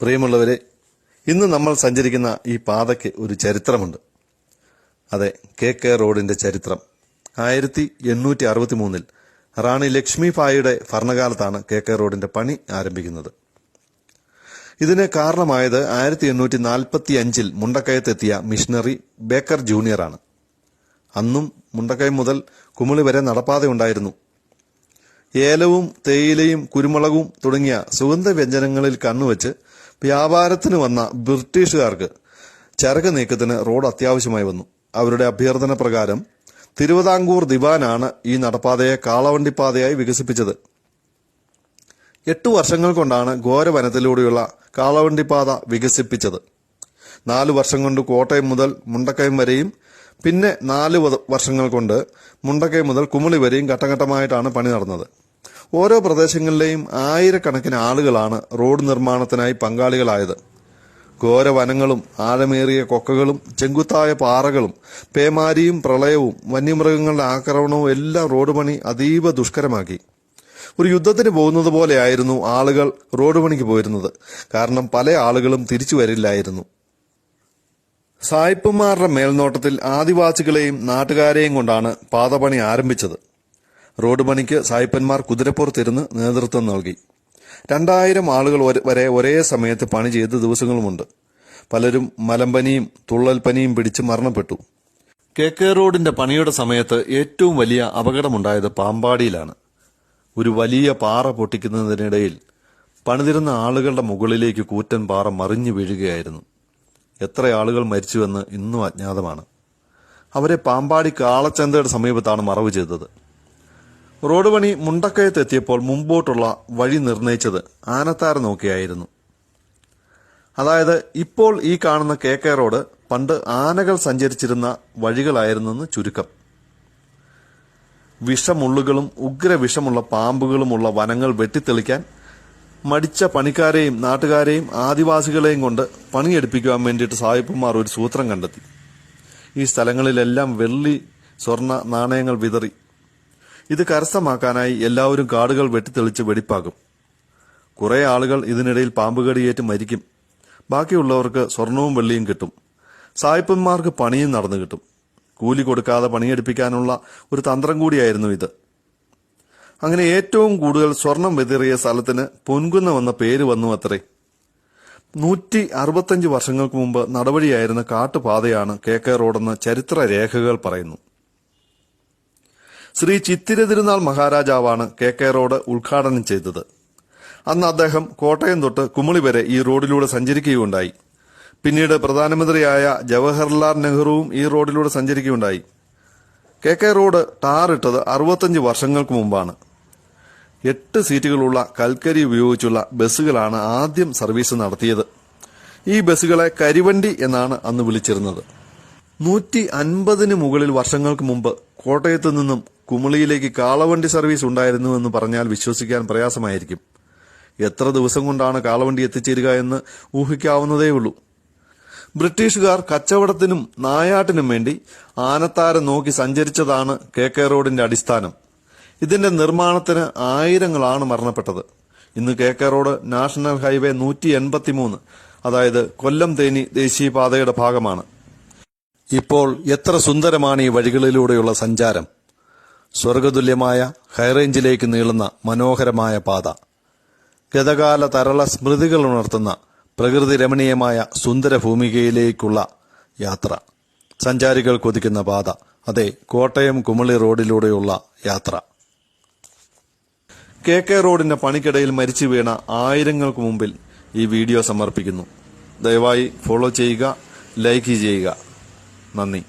പ്രിയമുള്ളവരെ, ഇന്ന് നമ്മൾ സഞ്ചരിക്കുന്ന ഈ പാതയ്ക്ക് ഒരു ചരിത്രമുണ്ട്. അതെ, KK റോഡിന്റെ ചരിത്രം. 1863 റാണി ലക്ഷ്മിഭായിയുടെ ഭരണകാലത്താണ് KK റോഡിന്റെ പണി ആരംഭിക്കുന്നത്. ഇതിന് കാരണമായത് 1845 മുണ്ടക്കയത്തെത്തിയ മിഷണറി ബേക്കർ ജൂനിയറാണ്. അന്നും മുണ്ടക്കയം മുതൽ കുമിളി വരെ നടപ്പാത ഉണ്ടായിരുന്നു. ഏലവും തേയിലയും കുരുമുളകും തുടങ്ങിയ സുഗന്ധവ്യഞ്ജനങ്ങളിൽ കണ്ണുവച്ച് വ്യാപാരത്തിന് വന്ന ബ്രിട്ടീഷുകാർക്ക് ചരക്ക് നീക്കത്തിന് റോഡ് അത്യാവശ്യമായി വന്നു. അവരുടെ അഭ്യർത്ഥന പ്രകാരം തിരുവിതാംകൂർ ദിവാനാണ് ഈ നടപ്പാതയെ കാളവണ്ടിപ്പാതയായി വികസിപ്പിച്ചത്. 8 വർഷങ്ങൾ കൊണ്ടാണ് ഘോരവനത്തിലൂടെയുള്ള കാളവണ്ടിപ്പാത വികസിപ്പിച്ചത്. 4 വർഷം കൊണ്ട് കോട്ടയം മുതൽ മുണ്ടക്കയം വരെയും പിന്നെ 4 വർഷങ്ങൾ കൊണ്ട് മുണ്ടക്കയം മുതൽ കുമിളി വരെയും ഘട്ടഘട്ടമായിട്ടാണ് പണി നടന്നത്. ഓരോ പ്രദേശങ്ങളിലെയും ആയിരക്കണക്കിന് ആളുകളാണ് റോഡ് നിർമ്മാണത്തിനായി പങ്കാളികളായത്. ഘോരവനങ്ങളും ആഴമേറിയ കൊക്കകളും ചെങ്കുത്തായ പാറകളും പേമാരിയും പ്രളയവും വന്യമൃഗങ്ങളുടെ ആക്രമണവും എല്ലാം റോഡ് പണി അതീവ ദുഷ്കരമാക്കി. ഒരു യുദ്ധത്തിന് പോകുന്നത് പോലെയായിരുന്നു ആളുകൾ റോഡ് പണിക്ക് പോയിരുന്നത്. കാരണം പല ആളുകളും തിരിച്ചു വരില്ലായിരുന്നു. സായിപ്പന്മാരുടെ മേൽനോട്ടത്തിൽ ആദിവാസികളെയും നാട്ടുകാരെയും കൊണ്ടാണ് പാതപണി ആരംഭിച്ചത്. റോഡ് പണിക്ക് സായിപ്പന്മാർ കുതിരപ്പുറത്തിരുന്ന് നേതൃത്വം നൽകി. 2000 ആളുകൾ വരെ ഒരേ സമയത്ത് പണി ചെയ്ത ദിവസങ്ങളുമുണ്ട്. പലരും മലമ്പനിയും തുള്ളൽപ്പനിയും പിടിച്ച് മരണപ്പെട്ടു. KK റോഡിന്റെ പണിയുടെ സമയത്ത് ഏറ്റവും വലിയ അപകടമുണ്ടായത് പാമ്പാടിയിലാണ്. ഒരു വലിയ പാറ പൊട്ടിക്കുന്നതിനിടയിൽ പണിതിരുന്ന ആളുകളുടെ മുകളിലേക്ക് കൂറ്റൻ പാറ മറിഞ്ഞു വീഴുകയായിരുന്നു. എത്ര ആളുകൾ മരിച്ചുവെന്ന് ഇന്നും അജ്ഞാതമാണ്. അവരെ പാമ്പാടി കാളച്ചന്തയുടെ സമീപത്താണ് മറവ് ചെയ്തത്. റോഡ് പണി മുണ്ടക്കയത്തെത്തിയപ്പോൾ മുമ്പോട്ടുള്ള വഴി നിർണയിച്ചത് ആനത്താര നോക്കിയായിരുന്നു. അതായത് ഇപ്പോൾ ഈ കാണുന്ന KK റോഡ് പണ്ട് ആനകൾ സഞ്ചരിച്ചിരുന്ന വഴികളായിരുന്നെന്ന് ചുരുക്കം. വിഷമുള്ളുകളും ഉഗ്രവിഷമുള്ള പാമ്പുകളുമുള്ള വനങ്ങൾ വെട്ടിത്തെളിക്കാൻ മടിച്ച പണിക്കാരെയും നാട്ടുകാരെയും ആദിവാസികളെയും കൊണ്ട് പണിയെടുപ്പിക്കുവാൻ വേണ്ടിയിട്ട് സായിപ്പന്മാർ ഒരു സൂത്രം കണ്ടെത്തി. ഈ സ്ഥലങ്ങളിലെല്ലാം വെള്ളി സ്വർണ്ണ നാണയങ്ങൾ വിതറി. ഇത് കരസ്ഥമാക്കാനായി എല്ലാവരും കാടുകൾ വെട്ടിത്തെളിച്ച് വെടിപ്പാക്കും. കുറെ ആളുകൾ ഇതിനിടയിൽ പാമ്പുകടിയേറ്റ് മരിക്കും. ബാക്കിയുള്ളവർക്ക് സ്വർണവും വെള്ളിയും കിട്ടും. സായിപ്പന്മാർക്ക് പണിയും നടന്നു കിട്ടും. കൂലി കൊടുക്കാതെ പണിയെടുപ്പിക്കാനുള്ള ഒരു തന്ത്രം കൂടിയായിരുന്നു ഇത്. അങ്ങനെ ഏറ്റവും കൂടുതൽ സ്വർണം വിതറിയ സ്ഥലത്തിന് പൊൻകുന്നമെന്ന പേര് വന്നു അത്രേ. 165 വർഷങ്ങൾക്ക് മുമ്പ് നടവഴിയായിരുന്ന കാട്ടുപാതയാണ് KK റോഡെന്ന് ചരിത്ര രേഖകൾ പറയുന്നു. ശ്രീ ചിത്തിര തിരുനാൾ മഹാരാജാവാണ് KK റോഡ് ഉദ്ഘാടനം ചെയ്തത്. അന്ന് അദ്ദേഹം കോട്ടയം തൊട്ട് കുമിളി വരെ ഈ റോഡിലൂടെ സഞ്ചരിക്കുകയുണ്ടായി. പിന്നീട് പ്രധാനമന്ത്രിയായ ജവഹർലാൽ നെഹ്റുവും ഈ റോഡിലൂടെ സഞ്ചരിക്കുകയുണ്ടായി. KK റോഡ് ടാറിട്ടത് 65 വർഷങ്ങൾക്ക് മുമ്പാണ്. 8 സീറ്റുകളുള്ള കൽക്കരി ഉപയോഗിച്ചുള്ള ബസ്സുകളാണ് ആദ്യം സർവീസ് നടത്തിയത്. ഈ ബസ്സുകളെ കരിവണ്ടി എന്നാണ് അന്ന് വിളിച്ചിരുന്നത്. 150 മുകളിൽ വർഷങ്ങൾക്ക് മുമ്പ് കോട്ടയത്ത് നിന്നും കുമിളിയിലേക്ക് കാളവണ്ടി സർവീസ് ഉണ്ടായിരുന്നുവെന്ന് പറഞ്ഞാൽ വിശ്വസിക്കാൻ പ്രയാസമായിരിക്കും. എത്ര ദിവസം കൊണ്ടാണ് കാളവണ്ടി എത്തിച്ചേരുക എന്ന് ഊഹിക്കാവുന്നതേയുള്ളൂ. ബ്രിട്ടീഷുകാർ കച്ചവടത്തിനും നായാട്ടിനും വേണ്ടി ആനത്താര നോക്കി സഞ്ചരിച്ചതാണ് KK റോഡിന്റെ അടിസ്ഥാനം. ഇതിന്റെ നിർമ്മാണത്തിന് ആയിരങ്ങളാണ് മരണപ്പെട്ടത്. ഇന്ന് KK റോഡ് നാഷണൽ ഹൈവേ 183, അതായത് കൊല്ലം തേനി ദേശീയപാതയുടെ ഭാഗമാണ്. ഇപ്പോൾ എത്ര സുന്ദരമാണ് ഈ വഴികളിലൂടെയുള്ള സഞ്ചാരം. സ്വർഗതുല്യമായ ഹൈറേഞ്ചിലേക്ക് നീളുന്ന മനോഹരമായ പാത, ഗതകാല തരള സ്മൃതികൾ ഉണർത്തുന്ന പ്രകൃതി രമണീയമായ സുന്ദര ഭൂമികയിലേക്കുള്ള യാത്ര, സഞ്ചാരികൾ കൊതിക്കുന്ന പാത. അതെ, കോട്ടയം കുമിളി റോഡിലൂടെയുള്ള യാത്ര. KK റോഡിന്റെ പണിക്കിടയിൽ മരിച്ചു വീണ ആയിരങ്ങൾക്ക് മുമ്പിൽ ഈ വീഡിയോ സമർപ്പിക്കുന്നു. ദയവായി ഫോളോ ചെയ്യുക, ലൈക്ക് ചെയ്യുക. നന്ദി.